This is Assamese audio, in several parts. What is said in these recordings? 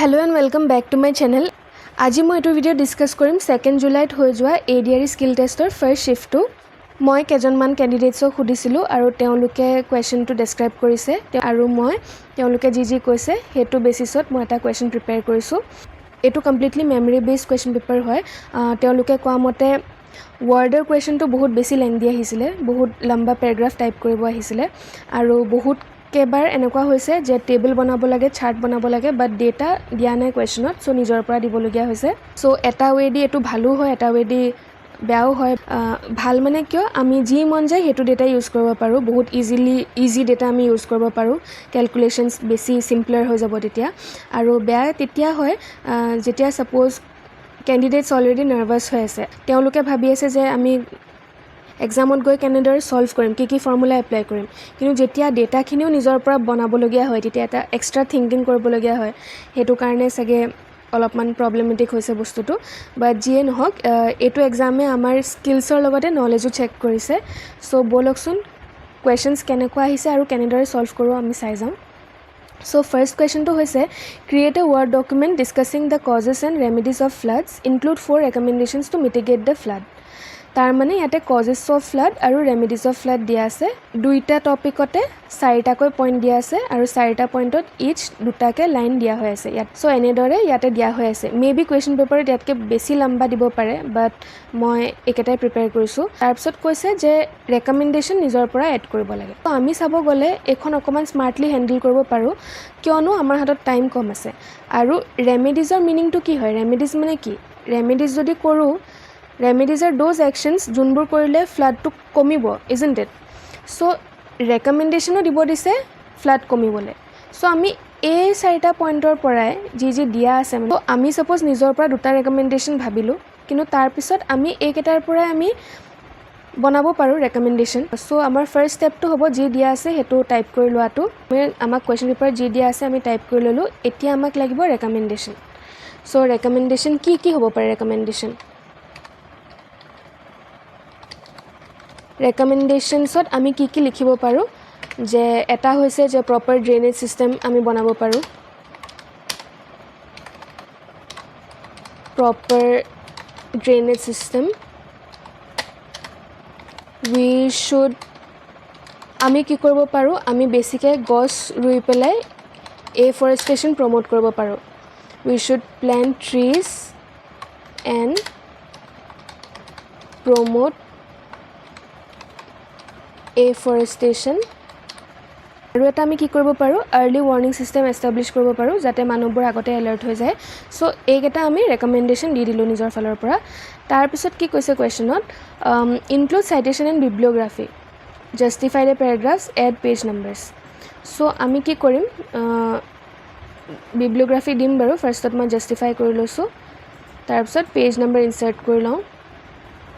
Hello and welcome back to my channel. আজি মই এইটো ভিডিও ডিসকাস কৰিম 2nd জুলাইত হৈ যোৱা ADRE স্কিল টেষ্টৰ ফাৰ্স্ট শিফটটো মই কেজনমান ক্যান্ডিডেটছক খুদিছিলো আৰু তেওঁলোকে কোৱেশ্চনটো ডেসক্ৰাইব কৰিছে আৰু মই তেওঁলোকে যি কৈছে হেতু বেসিছত মই এটা কোৱেশ্চন প্ৰিপেয়াৰ কৰিছো এটো completely memory based question paper হয় তেওঁলোকে কোৱা মতে ওয়াৰ্ডৰ কোৱেশ্চনটো বহুত বেছি লেংদি আহিছিলে বহুত লম্বা প্যাৰাগ্ৰাফ টাইপ কৰিব আহিছিলে আৰু বহুত কেবাৰ এনেকুৱা হৈছে যে টেবল বনাব লাগে চাৰ্ট বনাব লাগে বাট ডেটা দিয়া নাই কোৱেশ্চনত সো নিজৰ পৰা দিবলগীয়া হৈছে সো এটা ওয়ে দি এটো ভালো হয় এটা ওয়ে দি বেয়াও হয় ভাল মানে কিয় আমি যি মন যায় হেতু ডেটা ইউজ কৰিব পাৰো বহুত ইজি ডেটা আমি ইউজ কৰিব পাৰো ক্যালকুলেশনস বেছি সিম্পলাৰ হৈ যাব তেতিয়া আৰু বেয়া তেতিয়া হয় যেতিয়া সাপোজ ক্যান্ডিডেটস অলৰেডি নাৰ্ভাস হৈ আছে তেওঁলোকে ভাবি আছে যে আমি এক্সামত গৈ কেনেদৰে সলভ কৰিম কি ফৰ্মুলা এপ্লাই কৰিম কিন্তু যেতিয়া ডেটাখিনিও নিজৰ পৰা বনাবলগীয়া হয় তেতিয়া এটা এক্সট্ৰা থিংকিং কৰিবলগীয়া হয় হেতু কাৰণে সগে অলপমান প্ৰবলেমেটিক হৈছে বস্তুটো বাট যিয়ে নহওক এটো এক্সামে আমাৰ স্কিলছৰ লগতে নলেজো চেক কৰিছে সো বলকচোন কোৱেশ্চনস কেনেকুৱা আহিছে আৰু কেনেদৰে সলভ কৰো আমি চাই যাম So first question to hoise create a word document discussing the causes and remedies of floods include 4 recommendations to mitigate the flood তাৰ মানে ইয়াতে causes of flood আৰু remedies of flood দিয়া আছে দুইটা টপিকতে চাৰিটা কৈ পইণ্ট দিয়া আছে আৰু চাৰিটা পইণ্টত ইচ দুটাকে লাইন দিয়া হৈ আছে ইয়াত সো এনেদৰে ইয়াতে দিয়া হৈ আছে মেবি কোৱেশ্চন পেপাৰত ইয়াতকে বেছি লম্বা দিব পাৰে বাট মই একেটাই প্ৰিপেয়াৰ কৰিছো তাৰ পিছত কৈছে যে ৰেকমেন্ডেশন নিজৰ পৰা এড কৰিব লাগে তো আমি চাব গলে এখন অকমান স্মাৰ্টলি হ্যান্ডল কৰিব পাৰো কিয়নো আমাৰ হাতত টাইম কম আছে আৰু ৰেমেডিজৰ মিনিংটো কি হয় ৰেমেডিজ মানে কি ৰেমেডিজ যদি কৰো Remedies are those actions যোনবোৰ কৰিলে flood to কমিব isn't it so recommendation দিব দিছে flood কমিবলে so আমি এই চাৰিটা পইণ্টৰ পৰাই যি দিয়া আছে মানে আমি সাপোজ নিজৰ পৰা দুটা ৰেকমেন্ডেশন ভাবিলো কিন্তু তাৰ পিছত আমি এইকেটাৰ পৰাই আমি বনাব পাৰো ৰেকমেন্ডেশন so আমাৰ ফাৰ্স্ট ষ্টেপটো হ'ব যি দিয়া আছে হেতু টাইপ কৰি লোৱাটো আমাক কোৱেশ্চন পেপাৰ যি দিয়া আছে আমি টাইপ কৰি ললো এতিয়া আমাক লাগিব ৰেকমেন্ডেশন so ৰেকমেন্ডেশন কি হ'ব পাৰে ৰেকমেন্ডেশন ৰেকমেন্ডেশনছত আমি কি লিখিব পাৰো যে এটা হৈছে যে প্ৰপাৰ ড্ৰেনেজ সিস্টেম আমি বনাব পাৰো proper drainage system we should আমি কি কৰিব পাৰো আমি বেছিকে গছ ৰুই পেলাই এফৰেষ্টেশন প্ৰমোট কৰিব পাৰো we should plant trees and promote afforestation আৰু এটা আমি কি কৰিব পাৰো আৰ্লি ওয়াৰ্নিং সিস্টেম এস্টাবলিশ কৰিব পাৰো যাতে মানুহবোৰ আগতে এলাৰ্ট হৈ যায় সো এইকেটা আমি ৰেকমেন্ডেশন দি দিলো নিজৰ ফালৰ পৰা তাৰ পিছত কি কৈছে কোৱেশ্চনত include citation and bibliography justify the paragraphs add page numbers so আমি কি কৰিম বিব্লিওগ্ৰাফি দিম বাৰু ফাৰ্ষ্টত মই জাস্টিফাই কৰি লৈছো তাৰ পিছত পেজ নাম্বাৰ ইনসাৰ্ট কৰি লওঁ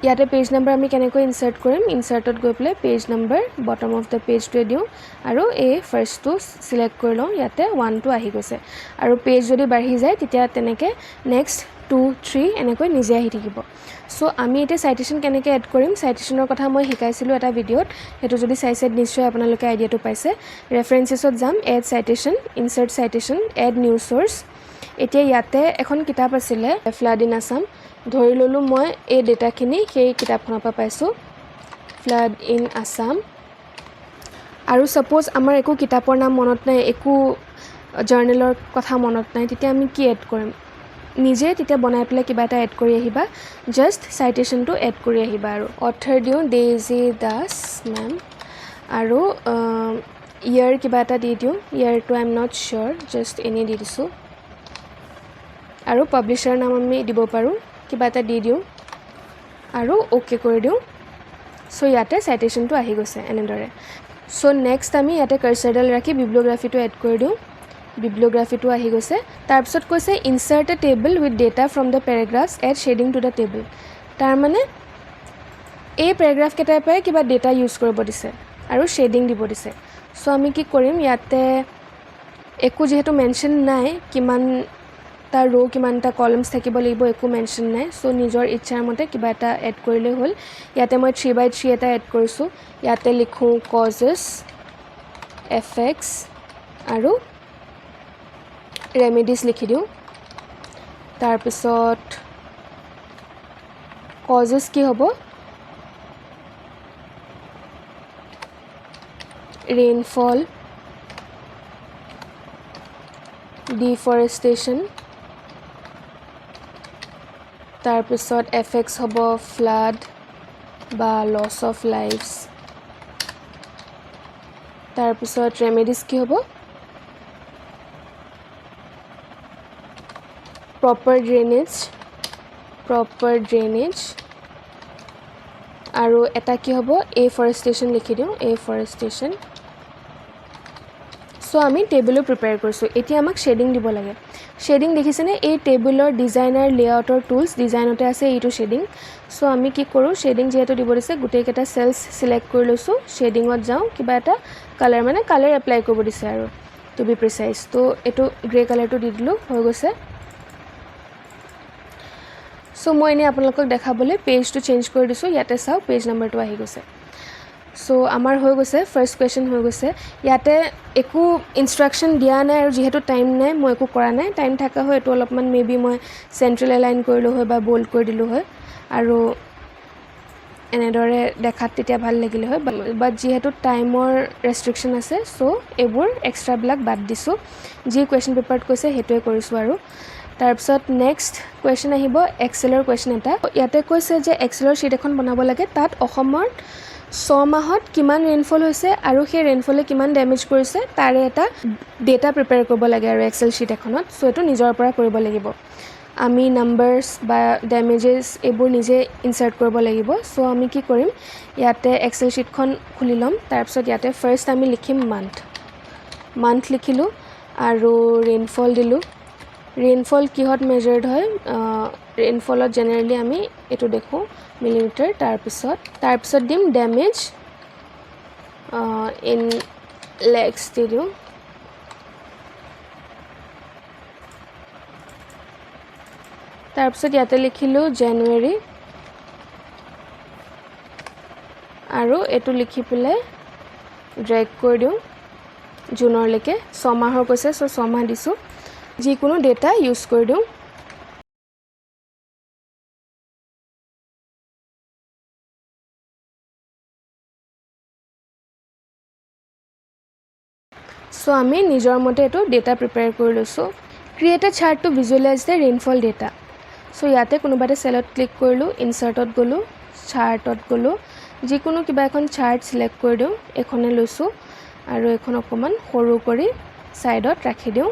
ইয়াতে পেজ নাম্বাৰ আমি কেনেকৈ ইনসাৰ্ট কৰিম ইনসাৰ্টত গৈ play page number bottom of the page to দিও আৰু এই ফাৰ্ষ্টটো সিলেক্ট কৰি লওঁ ইয়াতে 1 টো আহি গৈছে আৰু পেজ যদি বাঢ়ি যায় তেতিয়া তেনেকে নেক্সট 2 3 এনেকৈ নিজে আহি থাকিব সো আমি এটা সাইটেশন কেনেকৈ এড কৰিম সাইটেশনৰ কথা মই শিকাইছিলো এটা ভিডিওত হেতু যদি চাইছে নিশ্চয় আপোনালোকে আইডিয়াটো পাইছে ৰেফাৰেন্সেছত যাম add citation insert citation add new source এতিয়া ইয়াতে এখন কিতাপ আছিল ফ্লাড ইন আসাম ধৰি ললো মই এই ডেটাখিনি সেই কিতাপখনৰ পৰা পাইছো ফ্লাড ইন আসাম আৰু সাপোজ আমাৰ একো কিতাপৰ নাম মনত নাই একো জাৰ্নেলৰ কথা মনত নাই তেতিয়া আমি কি এড কৰিম নিজে তেতিয়া বনাই পেলাই কিবা এটা এড কৰি আহিবা জাস্ট সাইটেশনটো এড কৰি আহিবা আৰু অথৰ দিও ডেজি দাস মেম আৰু ইয়াৰ কিবা এটা দি দিও ইয়াৰটো আই এম নট শিওৰ জাস্ট এনে দি দিছো আৰু পাবলিশাৰ নাম আমি দিব পাৰো কিবা এটা দি দিও আৰু ওকে কৰি দিও সো ইয়াতে সাইটেশনটো আহি গৈছে এনেদৰে সো নেক্সট আমি ইয়াতে কাৰ্সৰডাল ৰাখি বিব্লিওগ্ৰাফিটো এড কৰি দিও বিব্লিওগ্ৰাফিটো আহি গৈছে তাৰ পিছত কৈছে insert a table with data from the paragraphs add shading to the table তাৰ মানে এই প্যাৰাগ্ৰাফ কেটাৰ পৰা কিবা ডেটা ইউজ কৰিব দিছে আৰু শেডিং দিব দিছে সো আমি কি কৰিম ইয়াতে একো যেহেতু মেনশন নাই কিমান তা ৰো কিমানটা কলামস থাকিব লাগিব একো মেনশন নাই সো নিজৰ ইচ্ছাৰ মতে কিবা এটা এড কৰিলে হ'ল ইয়াতে মই 3/3 এটা এড কৰিছো ইয়াতে লিখো causes effects আৰু ৰেমেডিজ লিখি দিওঁ তাৰপিছত কজেছ কি হ'ব ৰেইনফল ডিফৰেষ্টেশ্যন তাৰপিছত এফেক্টছ হ'ব ফ্লাড বা লছ অফ লাইফছ তাৰপিছত ৰেমেডিজ কি হ'ব প্ৰপাৰ ড্ৰেইনেজ আৰু এটা কি হ'ব এফৰেষ্টেশ্যন লিখি দিওঁ এফৰেষ্টেশ্যন সো আমি টেবুলো প্ৰিপেয়াৰ কৰিছোঁ এতিয়া আমাক শেডিং দিব লাগে শেডিং দেখিছেনে এই টেবুলৰ ডিজাইনাৰ লেআউটৰ টুলছ ডিজাইনতে আছে এইটো শেডিং সো আমি কি কৰোঁ শেডিং যেহেতু দিব দিছে গোটেইকেইটা চেলছ সিলেক্ট কৰি লৈছোঁ শেডিঙত যাওঁ কিবা এটা কালাৰ মানে কালাৰ এপ্লাই কৰিব দিছে আৰু টু বি প্ৰিচাইজ তো এইটো গ্ৰে কালাৰটো দি দিলোঁ হৈ গৈছে সো মই এনে আপোনালোকক দেখাবলৈ পেজটো চেঞ্জ কৰি দিছোঁ ইয়াতে চাও পেজ নাম্বাৰটো আহি গৈছে সো আমাৰ হৈ গৈছে ফাৰ্ষ্ট কোৱেশ্চন হৈ গৈছে ইয়াতে একো ইনষ্ট্ৰাকশ্যন দিয়া নাই আৰু যেহেতু টাইম নাই মই একো কৰা নাই টাইম থকা হয় এইটো অলপমান মেবি মই চেণ্ট্ৰেল এলাইন কৰিলোঁ হয় বা বোল্ড কৰি দিলোঁ হয় আৰু এনেদৰে দেখাত তেতিয়া ভাল লাগিলে হয় বাট যেহেতু টাইমৰ ৰেষ্ট্ৰিকশ্যন আছে সো এইবোৰ এক্সট্ৰাবিলাক বাদ দিছোঁ যি কুৱেশ্যন পেপাৰত কৈছে সেইটোৱে কৰিছোঁ আৰু তাৰপিছত নেক্সট কুৱেশ্যন আহিব এক্সেলৰ কুৱেশ্যন এটা ইয়াতে কৈছে যে এক্সেলৰ শ্বীট এখন বনাব লাগে তাত অসমৰ 6 মাহত কিমান ৰেইনফল হৈছে আৰু সেই ৰেইনফলে কিমান ডেমেজ কৰিছে তাৰে এটা ডেটা প্ৰিপেয়াৰ কৰিব লাগে আৰু এক্সেল শ্বীট এখনত সো এইটো নিজৰ পৰা কৰিব লাগিব আমি নাম্বাৰছ বা ডেমেজেছ এইবোৰ নিজে ইনচাৰ্ট কৰিব লাগিব সো আমি কি কৰিম ইয়াতে এক্সেল শ্বীটখন খুলি ল'ম তাৰপিছত ইয়াতে ফাৰ্ষ্ট আমি লিখিম মান্থ লিখিলোঁ আৰু ৰেইনফল দিলোঁ ৰেইনফল কিহত মেজাৰ্ড হয় ৰেইনফলত জেনেৰেলি আমি এইটো দেখোঁ মিলিমিটাৰ তাৰপিছত দিম ডেমেজ ইন লেক্স দি দিওঁ তাৰপিছত ইয়াতে লিখিলোঁ জানুৱাৰী আৰু এইটো লিখি পেলাই ড্ৰেগ কৰি দিওঁ জুনৰলৈকে 6 মাহৰ কৈছে সো 6 মাহ দিছোঁ যিকোনো ডেটা ইউজ কৰি দিওঁ সো আমি নিজৰ মতে এইটো ডেটা প্ৰিপেয়াৰ কৰি লৈছোঁ create a chart to visualise the rainfall data so ইয়াতে কোনোবা এটা চেলত ক্লিক কৰিলোঁ ইনচাৰ্টত গ'লোঁ চাৰ্টত গ'লোঁ যিকোনো কিবা এখন চাৰ্ট চিলেক্ট কৰি দিওঁ এখনে লৈছোঁ আৰু এখন অকণমান সৰু কৰি ছাইডত ৰাখি দিওঁ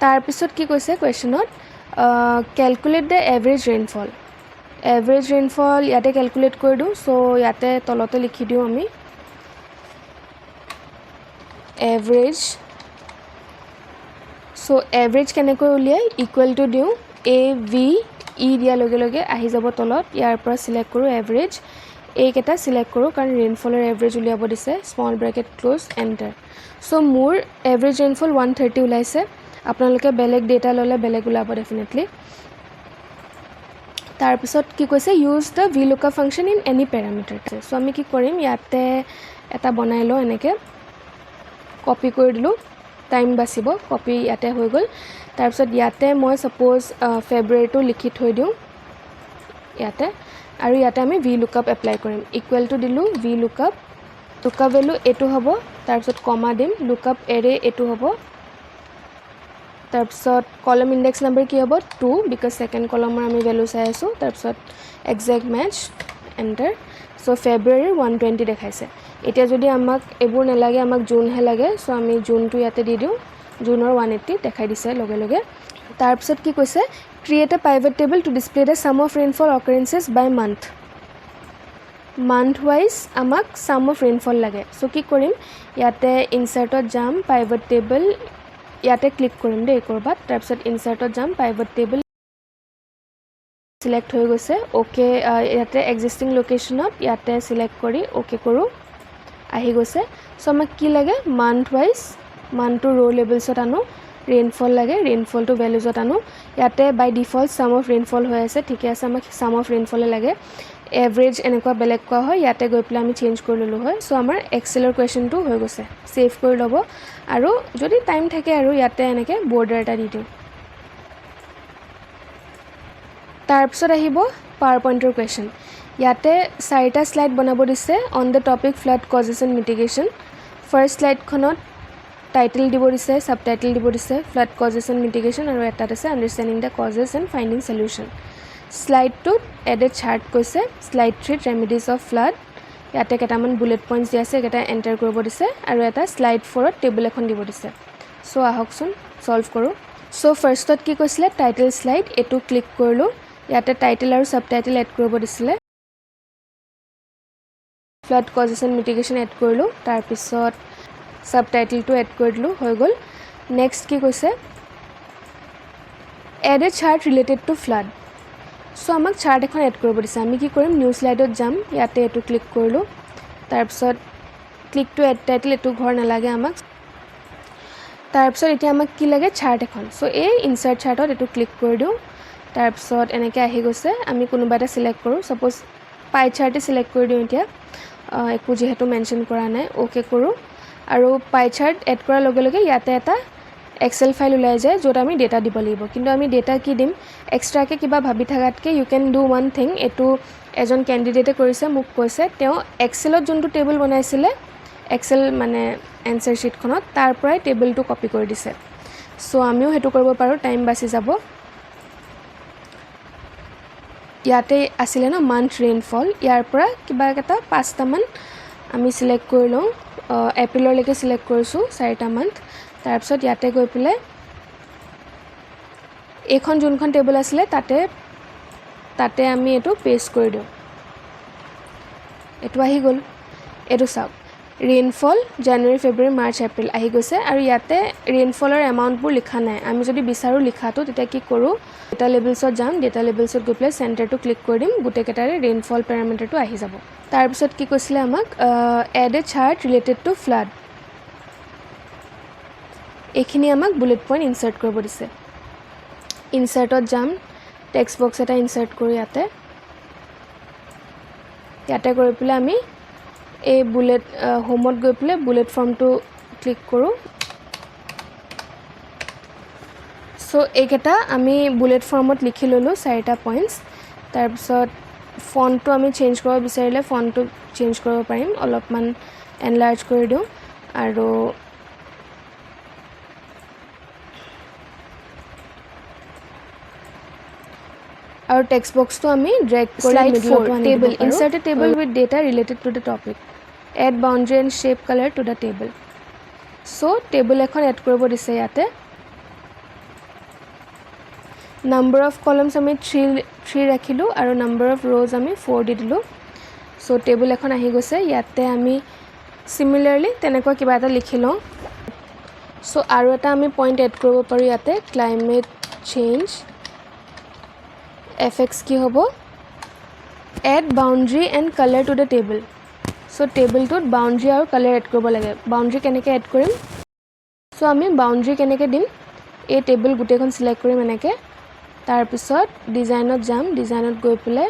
তাৰপিছত কি কৈছে কুৱেশ্যনত কেলকুলেট দ্য এভাৰেজ ৰেইনফল ইয়াতে কেলকুলেট কৰি দিওঁ সো ইয়াতে তলতে লিখি দিওঁ আমি এভাৰেজ সো এভাৰেজ কেনেকৈ উলিয়াই ইকুৱেল টু দিওঁ AVE দিয়াৰ লগে লগে আহি যাব তলত ইয়াৰ পৰা চিলেক্ট কৰোঁ এভাৰেজ এইকেইটা চিলেক্ট কৰোঁ কাৰণ ৰেইনফলৰ এভাৰেজ উলিয়াব দিছে small bracket close enter so মোৰ এভাৰেজ ৰেইনফল 130 ওলাইছে আপোনালোকে বেলেগ ডেটা ল'লে বেলেগ ওলাব ডেফিনেটলি তাৰপিছত কি কৈছে use the VLOOKUP function in any parameter so আমি কি কৰিম ইয়াতে এটা বনাই লওঁ এনেকৈ কপি কৰি দিলোঁ টাইম বাচিব কপি ইয়াতে হৈ গ'ল তাৰপিছত ইয়াতে মই সাপোজ ফেব্ৰুৱাৰীটো লিখি থৈ দিওঁ ইয়াতে আৰু ইয়াতে আমি VLOOKUP এপ্লাই কৰিম ইকুৱেল টু দিলোঁ VLOOKUP ভেলু এইটো হ'ব তাৰপিছত কমা দিম লুকআপ এৰে এইটো হ'ব তাৰপিছত কলম ইনডেক্স নাম্বাৰ কি হ'ব 2 বিকজ সেকেন্ড কলমৰ আমি ভেলু চাই আছোঁ তাৰপিছত এক্সাক্ট মেচ এণ্টাৰ সো ফেব্ৰুৱাৰী 120 দেখাইছে এতিয়া যদি আমাক এইবোৰ নালাগে আমাক জুনহে লাগে সো আমি জুনটো ইয়াতে দি দিওঁ জুনৰ 180 দেখাই দিছে লগে লগে তাৰপিছত কি কৈছে create a pivot table to display the sum of rainfall occurrences by month wise আমাক সাম অফ ৰেইনফল লাগে সো কি কৰিম ইয়াতে ইনচাৰ্টত যাম পাইভট টেবল ইয়াতে ক্লিক কৰিম দেই কৰবাত তাৰপিছত ইনচাৰ্টত যাম পাইভট টেবল সিলেক্ট হৈ গৈছে ওকে ইয়াতে এক্সিস্টিং লোকেশনত ইয়াতে সিলেক্ট কৰি ওকে কৰোঁ আহি গৈছে সো আমাক কি লাগে মান্থ ৱাইজ মান্থটো ৰ লেভেলছত আনো ৰেইনফল লাগে ৰেইনফলটো ভ্যালুজত আনো ইয়াতে বাই ডিফল্ট সাম অফ ৰেইনফল হৈ আছে ঠিক আছে আমাক সাম অফ ৰেইনফলে লাগে এভাৰেজ এনেকুৱা বেলেগ কোৱা হয় ইয়াতে গৈ পেলাই আমি চেঞ্জ কৰি ল'লোঁ হয় সো আমাৰ এক্সেলৰ কুৱেশ্যনটো হৈ গৈছে সেভ কৰি ল'ব আৰু যদি টাইম থাকে আৰু ইয়াতে এনেকৈ বৰ্ডাৰ এটা দি দিওঁ তাৰপিছত আহিব পাৱাৰ পইণ্টৰ কুৱেশ্যন ইয়াতে 4টা স্লাইড বনাব দিছে on the topic flood causes and mitigation first স্লাইডখনত টাইটেল দিব দিছে সাবটাইটেল দিব দিছে ফ্লাড কজেছ এণ্ড মিটিগেশ্যন আৰু এটাত আছে understanding the causes and finding solution স্লাইডটোত এড এ চাৰ্ট কৈছে স্লাইড 3 ৰেমেডিজ অফ ফ্লাড ইয়াতে কেইটামান বুলেট পইণ্টছ দিয়া আছে এইকেইটা এণ্টাৰ কৰিব দিছে আৰু এটা স্লাইড 4ত টেবুল এখন দিব দিছে সো আহকচোন সলভ কৰোঁ সো ফাৰ্ষ্টত কি কৈছিলে টাইটেল স্লাইড এইটো ক্লিক কৰিলোঁ ইয়াতে টাইটেল আৰু সাবটাইটেল এড কৰিব দিছিলে ফ্লাড কজেছ এণ্ড মিটিগেশ্যন এড কৰিলোঁ তাৰপিছত সাবটাইটেলটো এড কৰি দিলোঁ হৈ গ'ল নেক্সট কি কৈছে add a chart related to flood so আমাক চাৰ্ট এখন এড কৰিব দিছে আমি কি কৰিম নিউ স্লাইডত যাম ইয়াতে এইটো ক্লিক কৰিলোঁ তাৰপিছত ক্লিক টু এড টাইটেল এইটো ঘৰ নালাগে আমাক তাৰপিছত এতিয়া আমাক কি লাগে চাৰ্ট এখন সো এই ইনচাৰ্ট চাৰ্টত এইটো ক্লিক কৰি দিওঁ তাৰপিছত এনেকৈ আহি গৈছে আমি কোনোবা এটা চিলেক্ট কৰোঁ ছাপ'জ পাই চাৰ্টে চিলেক্ট কৰি দিওঁ এতিয়া একো যিহেতু মেনশ্যন কৰা নাই অ'কে কৰোঁ আৰু পাই চাৰ্ট এড কৰাৰ লগে লগে ইয়াতে এটা এক্সেল ফাইল ওলাই যায় য'ত আমি ডেটা দিব লাগিব কিন্তু আমি ডেটা কি দিম এক্সট্ৰাকৈ কিবা ভাবি থকাতকৈ you can do one thing এইটো এজন কেণ্ডিডেটে কৰিছে মোক কৈছে তেওঁ এক্সেলত যোনটো টেবুল বনাইছিলে এক্সেল মানে এনচাৰ শ্বীটখনত তাৰ পৰাই টেবুলটো কপি কৰি দিছে সো আমিও সেইটো কৰিব পাৰোঁ টাইম বাচি যাব ইয়াতে আছিলে ন মান্থ ৰেইনফল ইয়াৰ পৰা কিবা এটা 5টামান আমি চিলেক্ট কৰি লওঁ এপ্ৰিললৈকে চিলেক্ট কৰিছোঁ 4টা মান্থ তাৰপিছত ইয়াতে গৈ পেলাই এইখন যোনখন টেবুল আছিলে তাতে আমি এইটো পেষ্ট কৰি দিওঁ এইটো আহি গ'ল এইটো চাওক ৰেইনফল জানুৱাৰী ফেব্ৰুৱাৰী মাৰ্চ এপ্ৰিল আহি গৈছে আৰু ইয়াতে ৰেইনফলৰ এমাউণ্টবোৰ লিখা নাই আমি যদি বিচাৰোঁ লিখাটো তেতিয়া কি কৰোঁ ডেটা লেবেলছত যাম ডেটা লেবেলছত গৈ পেলাই চেণ্টাৰটো ক্লিক কৰি দিম গোটেইকেইটাৰে ৰেইনফল পেৰামিটাৰটো আহি যাব তাৰপিছত কি কৈছিলে আমাক add a chart related to flood এইখিনি আমাক বুলেট পইণ্ট ইনচাৰ্ট কৰিব দিছে ইনচাৰ্টত যাম টেক্সট বক্স এটা ইনচাৰ্ট কৰোঁ ইয়াতে কৰি পেলাই আমি এই বুলেট হোমত গৈ পেলাই বুলেট ফৰ্মটো ক্লিক কৰোঁ সো এইকেইটা আমি বুলেট ফৰ্মত লিখি ল'লোঁ 4টা পইণ্টছ তাৰপিছত ফণ্টটো আমি চেঞ্জ কৰিব বিচাৰিলে ফণ্টটো চেঞ্জ কৰিব পাৰিম অলপমান এনলাৰ্জ কৰি দিওঁ আৰু টেক্সট বক্সটো আমি ড্ৰেগ কৰি মিডলটো আনি table insert a table with data related to the topic add boundary and shape colour to the table so table এখন এড কৰিব দিছে ইয়াতে নাম্বাৰ অফ কলমছ আমি 3 ৰাখিলোঁ আৰু নাম্বাৰ অফ ৰ'জ আমি 4 দি দিলোঁ সো টেবল এখন আহি গৈছে ইয়াতে আমি সিমিলাৰলি তেনেকুৱা কিবা এটা লিখি লওঁ সো আৰু এটা আমি পইণ্ট এড কৰিব পাৰোঁ ইয়াতে ক্লাইমেট চেঞ্জ এফেক্টছ কি হ'ব add boundary and colour to the table so টেবলটোত বাউণ্ডাৰী আৰু কালাৰ এড কৰিব লাগে বাউণ্ডাৰী কেনেকৈ এড কৰিম সো আমি বাউণ্ডাৰী কেনেকৈ দিম এই টেবল গোটেইখন চিলেক্ট কৰিম এনেকৈ তাৰপিছত ডিজাইনত যাম ডিজাইনত গৈ পেলাই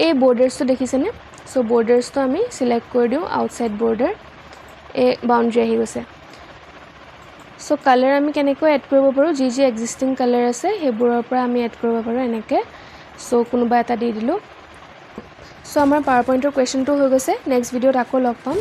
এই বৰ্ডাৰ্ছটো দেখিছেনে সো বৰ্ডাৰ্ছটো আমি চিলেক্ট কৰি দিওঁ আউটছাইড বৰ্ডাৰ এই বাউণ্ডাৰী আহি গৈছে সো কালাৰ আমি কেনেকৈ এড কৰিব পাৰোঁ যি এক্সিষ্টিং কালাৰ আছে সেইবোৰৰ পৰা আমি এড কৰিব পাৰোঁ এনেকৈ সো কোনোবা এটা দি দিলোঁ সো আমাৰ পাৱাৰ পইণ্টৰ কুৱেশ্যনটো হৈ গৈছে নেক্সট ভিডিঅ'ত আকৌ লগ পাম